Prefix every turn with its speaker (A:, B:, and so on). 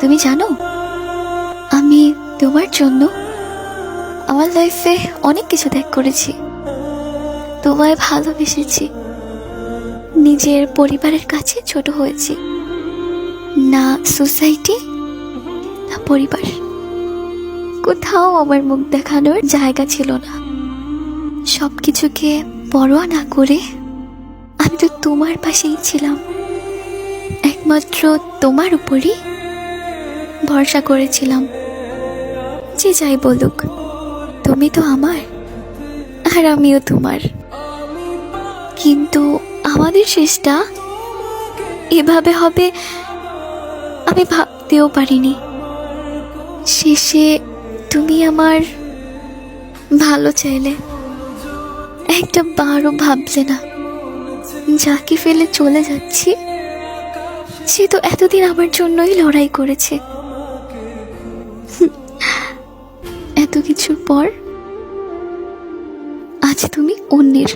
A: তুমি জানো, আমি তোমার জন্য আমার লাইফে অনেক কিছু ত্যাগ করেছি। তোমায় ভালোবেসেছি, নিজের পরিবারের কাছে ছোট হয়েছি। না সোসাইটি, না পরিবার, কোথাও আমার মুখ দেখানোর জায়গা ছিল না। সবকিছুকে পরোয়া না করে আমি তো তোমার পাশেই ছিলাম। একমাত্র তোমার উপরই ভরসা করেছিলাম। যে যাই বলুক, তুমি তো আমার আর আমিও তোমার। কিন্তু আমাদের শেষটা এভাবে হবে আমি ভাবতেও পারিনি। শেষে তুমি আমার ভালো চাইলে, একটা বারও ভাবলে না যাকে ফেলে চলে যাচ্ছি সে তো এতদিন আমার জন্যই লড়াই করেছে। এত কিছুর পর আজ তুমি অন্যের।